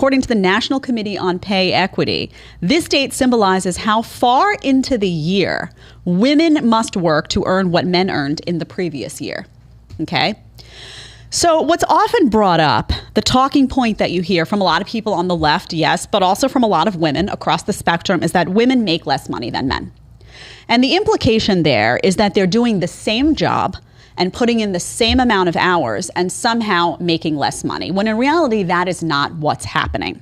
according to the National Committee on Pay Equity, this date symbolizes how far into the year women must work to earn what men earned in the previous year. Okay? So what's often brought up, the talking point that you hear from a lot of people on the left, yes, but also from a lot of women across the spectrum, is that women make less money than men. And the implication there is that they're doing the same job and putting in the same amount of hours and somehow making less money, when in reality, that is not what's happening.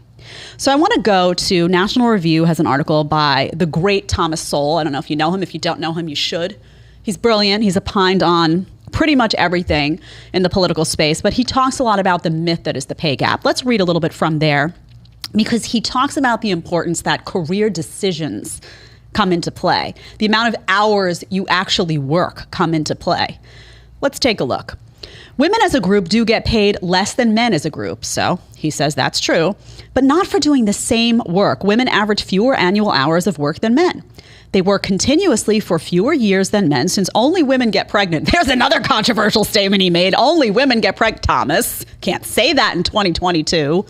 So I want to go to National Review has an article by the great Thomas Sowell. I don't know if you know him. If you don't know him, you should. He's brilliant. He's opined on pretty much everything in the political space, but he talks a lot about the myth that is the pay gap. Let's read a little bit from there, because he talks about the importance that career decisions come into play. The amount of hours you actually work come into play. Let's take a look. Women as a group do get paid less than men as a group, so he says that's true, but not for doing the same work. Women average fewer annual hours of work than men. They work continuously for fewer years than men, since only women get pregnant. There's another controversial statement he made. Only women get pregnant. Thomas, can't say that in 2022.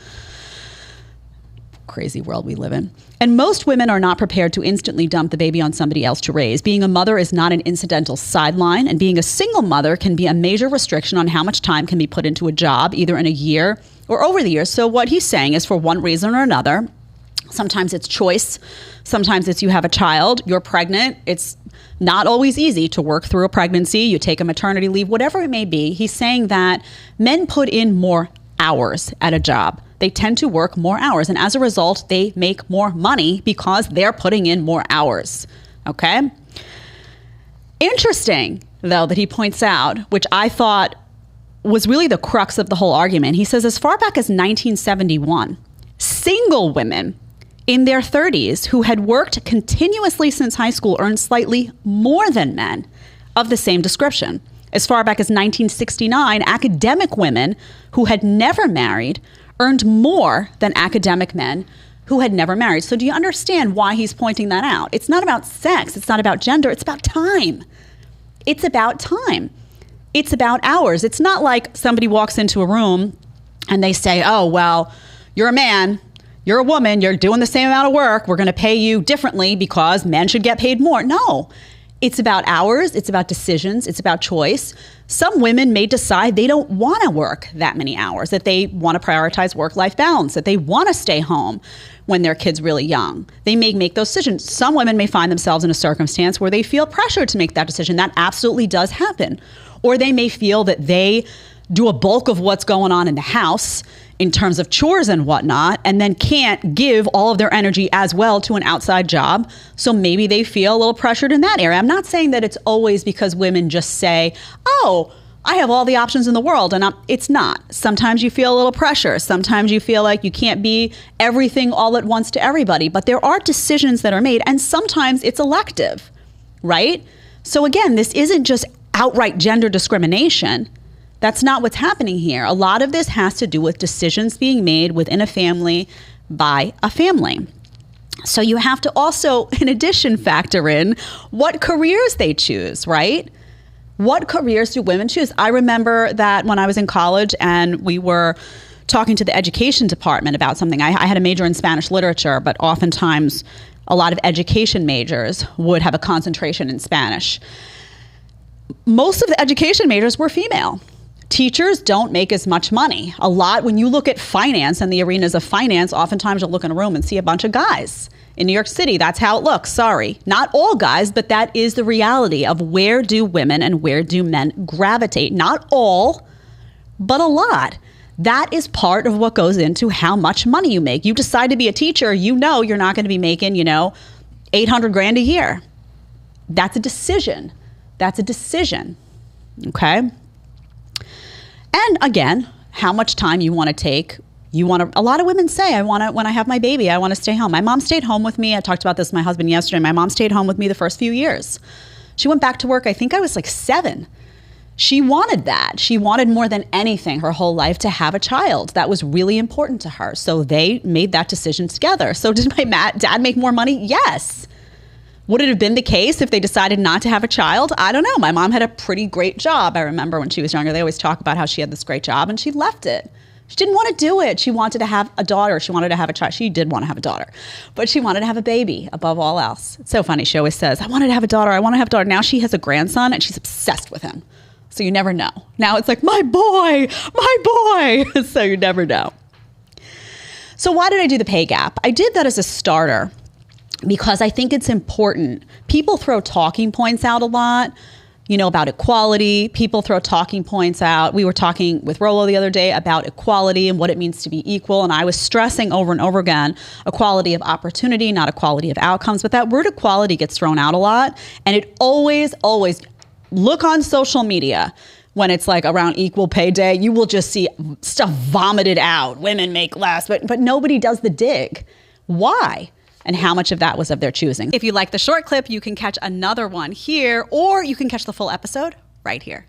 Crazy world we live in. And most women are not prepared to instantly dump the baby on somebody else to raise. Being a mother is not an incidental sideline, and being a single mother can be a major restriction on how much time can be put into a job, either in a year or over the years. So what he's saying is, for one reason or another, sometimes it's choice, sometimes it's you have a child, you're pregnant, it's not always easy to work through a pregnancy, you take a maternity leave, whatever it may be. He's saying that men put in more hours at a job. They tend to work more hours, and as a result, they make more money because they're putting in more hours. Okay? Interesting, though, that he points out, which I thought was really the crux of the whole argument. He says, as far back as 1971, single women in their 30s who had worked continuously since high school earned slightly more than men of the same description. As far back as 1969, academic women who had never married earned more than academic men who had never married. So do you understand why he's pointing that out? It's not about sex. It's not about gender. It's about time. It's about time. It's about hours. It's not like somebody walks into a room and they say, oh, well, you're a man, you're a woman, you're doing the same amount of work. We're going to pay you differently because men should get paid more. No. It's about hours, it's about decisions, it's about choice. Some women may decide they don't want to work that many hours, that they want to prioritize work-life balance, that they want to stay home when their kid's really young. They may make those decisions. Some women may find themselves in a circumstance where they feel pressured to make that decision. That absolutely does happen. Or they may feel that they do a bulk of what's going on in the house in terms of chores and whatnot, and then can't give all of their energy as well to an outside job. So maybe they feel a little pressured in that area. I'm not saying that it's always because women just say, oh, I have all the options in the world, and it's not. Sometimes you feel a little pressure. Sometimes you feel like you can't be everything all at once to everybody, but there are decisions that are made, and sometimes it's elective, right? So again, this isn't just outright gender discrimination. That's not what's happening here. A lot of this has to do with decisions being made within a family by a family. So you have to also, in addition, factor in what careers they choose, right? What careers do women choose? I remember that when I was in college and we were talking to the education department about something. I had a major in Spanish literature, but oftentimes a lot of education majors would have a concentration in Spanish. Most of the education majors were female. Teachers don't make as much money. A lot, when you look at finance and the arenas of finance, oftentimes you'll look in a room and see a bunch of guys. In New York City, that's how it looks. Sorry. Not all guys, but that is the reality of where do women and where do men gravitate. Not all, but a lot. That is part of what goes into how much money you make. You decide to be a teacher, you know you're not going to be making, $800,000 a year. That's a decision. That's a decision. Okay? And again, how much time you want to take. A lot of women say, when I have my baby, I want to stay home. My mom stayed home with me. I talked about this with my husband yesterday. My mom stayed home with me the first few years. She went back to work, I think I was like 7. She wanted that. She wanted more than anything her whole life to have a child. That was really important to her. So they made that decision together. So did my dad make more money? Yes. Would it have been the case if they decided not to have a child? I don't know. My mom had a pretty great job. I remember when she was younger, they always talk about how she had this great job and she left it. She didn't want to do it. She wanted to have a daughter. She wanted to have a child. She did want to have a daughter, but she wanted to have a baby above all else. It's so funny. She always says, I wanted to have a daughter. I want to have a daughter. Now she has a grandson and she's obsessed with him. So you never know. Now it's like, my boy. So you never know. So why did I do the pay gap? I did that as a starter because I think it's important. People throw talking points out a lot, about equality. People throw talking points out. We were talking with Rolo the other day about equality and what it means to be equal. And I was stressing over and over again, equality of opportunity, not equality of outcomes. But that word equality gets thrown out a lot. And it always, look on social media when it's like around equal pay day, you will just see stuff vomited out. Women make less, but nobody does the dig. Why? And how much of that was of their choosing. If you like the short clip, you can catch another one here, or you can catch the full episode right here.